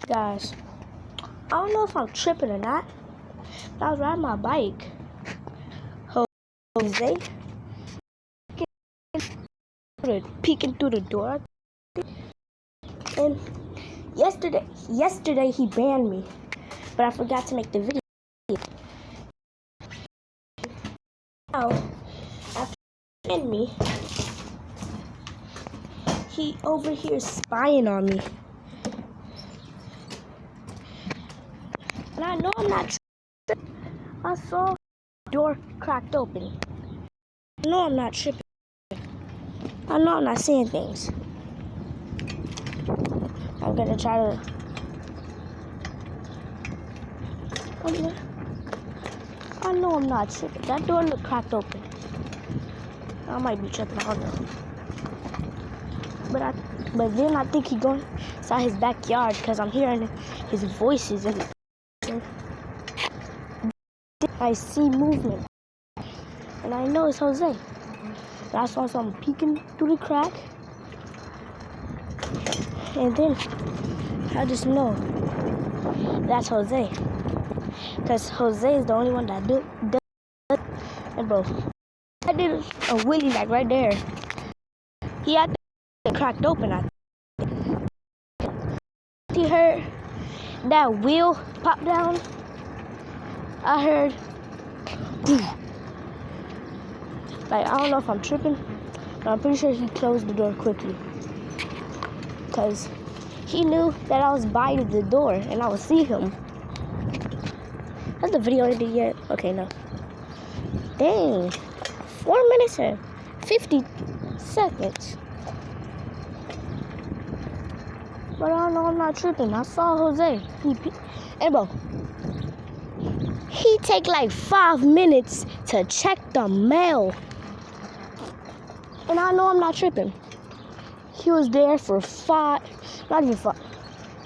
Guys, I don't know if I'm tripping or not, but I was riding my bike. Jose peeking through the door, and yesterday he banned me, but I forgot to make the video. Now, after he banned me, he over here spying on me. And I know I'm not tripping. I saw the door cracked open. I know I'm not tripping. I know I'm not seeing things. I'm gonna try to... I know I'm not tripping. That door looked cracked open. I might be tripping, I don't know. But then I think he's going inside his backyard because I'm hearing his voices and I see movement. And I know it's Jose. And I saw something peeking through the crack. And then I just know that's Jose. Because Jose is the only one that does it. And bro, I did a wheelie like right there. He had it cracked open. He heard that wheel pop down. I heard, like, I don't know if I'm tripping, but I'm pretty sure he closed the door quickly. Because he knew that I was by the door and I would see him. Has the video ended yet? Okay, no. Dang. 4 minutes and 50 seconds. But I know I'm not tripping. I saw Jose. And bro, he take like 5 minutes to check the mail. And I know I'm not tripping. He was there for not even 5.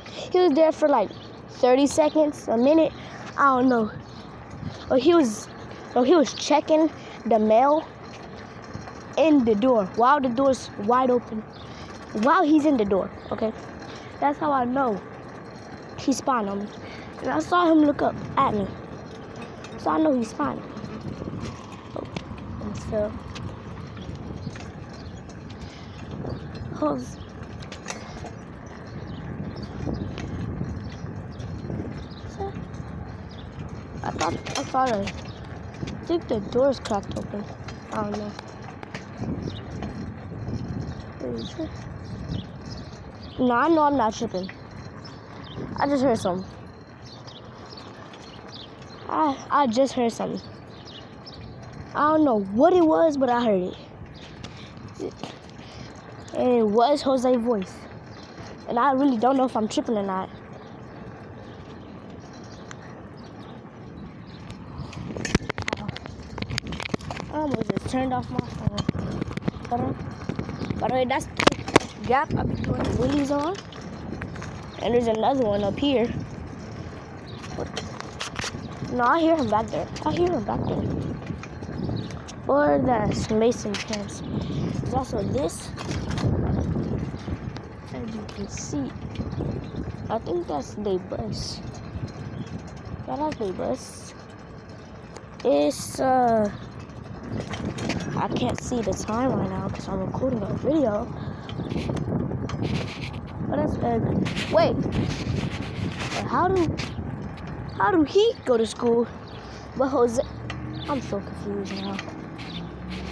He was there for like 30 seconds, a minute. I don't know. But he was checking the mail in the door while the door's wide open. While he's in the door, okay? That's how I know he's spying on me. And I saw him look up at me. So I know he's spying. Oh, and so, I think the door's cracked open. I don't know. Is it? No, I know I'm not tripping. I just heard something. I just heard something. I don't know what it was, but I heard it. And it was Jose's voice. And I really don't know if I'm tripping or not. I almost just turned off my phone. By the way, that's the gap I've been doing the wheelies on. And there's another one up here. No, I hear him back there. Or that's Mason pants. There's also this. As you can see, I think that's their bus. Yeah, that's their bus. It's I can't see the time right now because I'm recording a video. But that's wait. But how do he go to school? But Jose, I'm so confused now.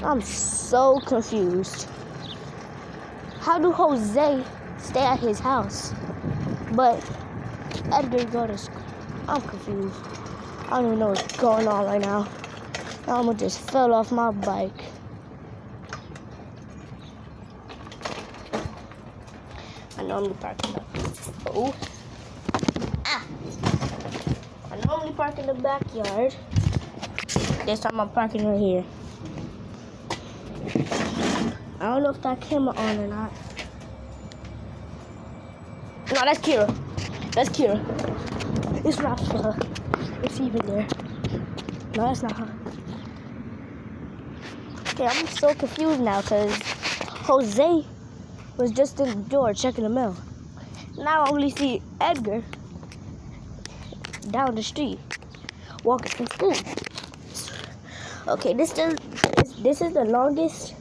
I'm so confused. How do Jose stay at his house, but Edgar go to school? I'm confused. I don't even know what's going on right now. I almost just fell off my bike. I normally park in the backyard. This time I'm parking right here. I don't know if that camera on or not. No, that's Kira. It's not for her. It's even there. No, that's not her. Okay, I'm so confused now because Jose was just in the door checking the mail. Now I only see Edgar down the street walking from school. Okay, this is the longest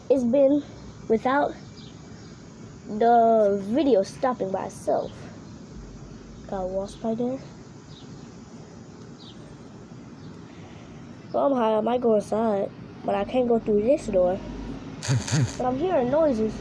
it's been without the video stopping by itself. Got a wasp right there. Well, I'm high. I might go inside, but I can't go through this door. But I'm hearing noises.